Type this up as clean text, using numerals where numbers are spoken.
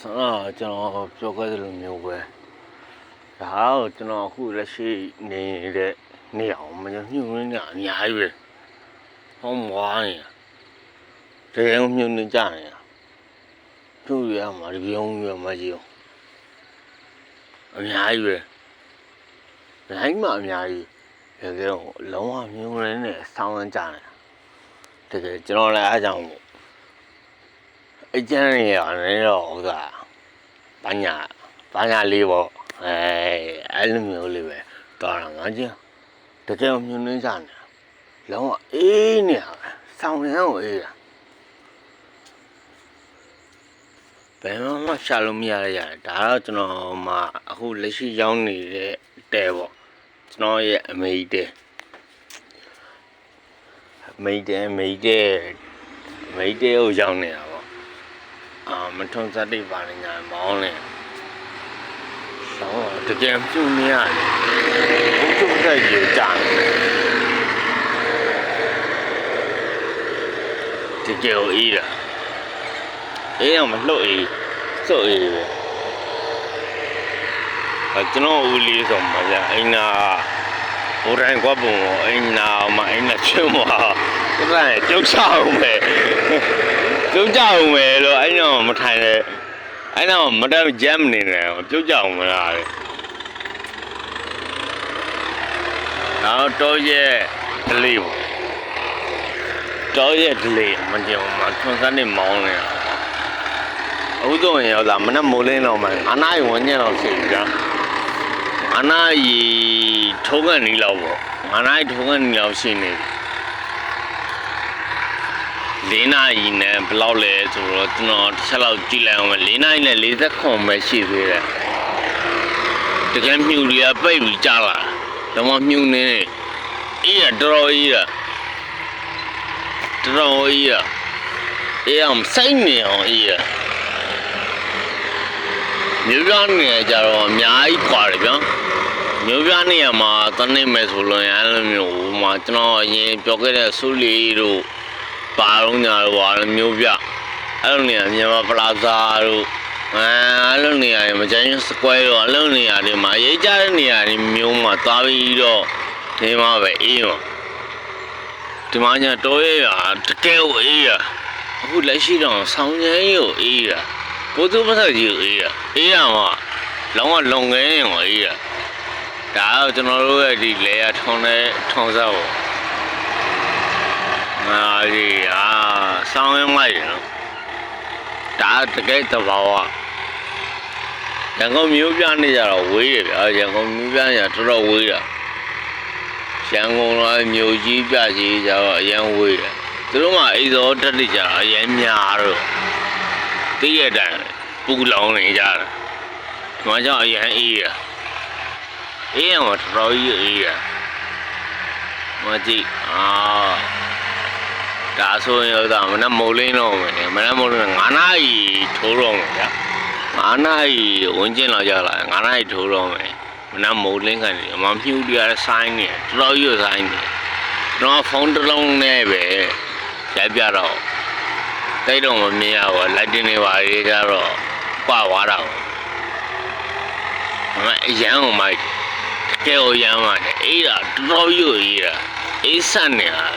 ကျွန်တော်ပြောခဲ့သလိုမျိုးပဲဒါတော့ကျွန်တော်အခုလက်ရှိနေတဲ့နေအောင်မညှို့ညင်းနေအများကြီးပဲဟောမွားနေတကယ်မြုံနေကြနေတာသူ့ရမှာဒီပြုံးရမှာကြီးအများကြီးပဲနိုင်မှအများကြီးတကယ်တော့လုံးဝမြုံနေနဲ့ဆောင်းကြနေတာတကယ်ကျွန်တော်လည်းအားကြောင့်အကျန်းနေရတယ်တော့ဥသာဘာညာလေးပေါ့အဲ့လိုမျိုးလေးပဲတော်တာငါချင်းတကယ်မြုံနေကြနေတာလုံးဝအေးနေရဆောင်းရမ်းကိုအေးတာဘယ်မှရှာလို့မရရရတယ်ဒါတော့ကျွန်တော်မှအခုလက်ရှိရောက်နေတဲ့တဲပေါ့ကျွန်တော်ရဲ့အမေတဲကိုရောက်နေတာပေါ့မထုံစက်တွေပါနေညာမောင်းနေတော့တကယ်ပြုံးနေရတယ်ဘုံကျုပ်တဲ့ရေကြတကယ်အေးတာအေးအောင်မလှုပ်အေးစွတ်အေးပဲကျွန်တော်ဦးလေးဆိုမှကြာအိမ်နာဘိုးတိုင်းကွာပုံအိမ်နာမှာအိမ်နာချွန်းမှာအဲ့ဒါကျုပ်ချအောင်ပဲလို့အဲ့တော့မထိုင်နဲ့အဲ့တော့မတက်ဂျမ်နေတယ်ကျုပ်ချအောင်မလားလေနောက်တော့ရဲ့ဒလေးပေါ့တော့ရဲ့ဒလေးမကြုံမှာထွန်းစမ်းနေမောင်းနေတာအခုတော့ရောလာမနဲ့မိုးလင်းတော့မှအနာရီဝင်ညံ့တော့ဖြစ်ပြီကြာအနာရီထုံးကနေလောက်ပေါ့အနာရီထုံးကနေလောက်ရှိနေ၄နာရီနဲ့ဘယ်လောက်လဲဆိုတော့ကျွန်တော်တစ်ချက်လောက်ကြည့်လိုက်အောင်၄နာရီနဲ့49ပဲရှိသေးတယ်တကယ်မြူတွေကပိတ်ပြီးကြာလာတော့မှမြူနေအေးရတော်အေးရအေးအောင်စိုက်နေအောင်အေးရမြို့ပြနေကြတော့အများကြီးခွာတယ်ဗျာမြို့ပြနေရမှာတနေ့မဲ့ဆိုလို့အဲ့လိုမျိုးဟိုမှာကျွန်တော်အရင်ပြောခဲ့တဲ့ဆူလီတို့ပါလုံးညာတို့ဟာမြို့ပြအဲ့လိုနေရမြန်မာပလာဇာတို့အဲ့လိုနေရာမချိုင်းစကွဲတို့အဲ့လိုနေရာတွေမှာရေးကြတဲ့နေရာတွေမျိုးမှာသွားပြီးတော့ဒီမှာပဲအေးမှာဒီမှာညာတော်ရဲတကယ်ကိုအေးရအခုလက်ရှိတော့ဆောင်းချမ်းကြီးကိုအေးရပိုးသူမဆက်ကြီးအေးရမှာလောင်းကလုံငင်းရောအေးရဒါတော့ကျွန်တော်တို့ရဲ့ဒီလေယာထုံတဲ့ထုံစားပေါ့ကြီးဆောင်းရမ်းလိုက်နော်ဒါတကယ်တဘာဝရန်ကုန်မြို့ပြနေကြတော့ဝေးရဗျာရန်ကုန်မြို့ပြနေကြတော်တော်ဝေးတာရန်ကုန်ကမြို့ကြီးပြကြီးကြတော့အရန်ဝေးတယ်သူတို့မှအိမ်စောတက်နေကြအရန်များတော့တည့်ရတဲ့ပူလောင်နေကြတာဒီမှာကြောင့်အရန်အေးရမှာတော်တော်ကြီးအေးရမကြည့်ဒါဆိုရင်တော့မနက်မိုးလင်းတော့မယ်မနက်မိုးလင်း9နာရီထိုးတော့မယ်ဗျာ9နာရီဝန်းကျင်လောက်ကြာလာ9နာရီထိုးတော့မယ်မနက်မိုးလင်းခံနေမမြူးတရားဆိုင်းနေတော်ရွဆိုင်းနေတော့ဖုန်းတစ်လုံးနဲ့ပဲရိုက်ပြတော့တိတ်တော့မမြင်ရဘူးလိုက်တင်နေပါရေးကြတော့ပွားသွားတော့အရန်အောင်မိုက်တကယ်ကိုရမ်းပါတယ်အေးတာတော်ရွအေးတာအေးဆက်နေတာ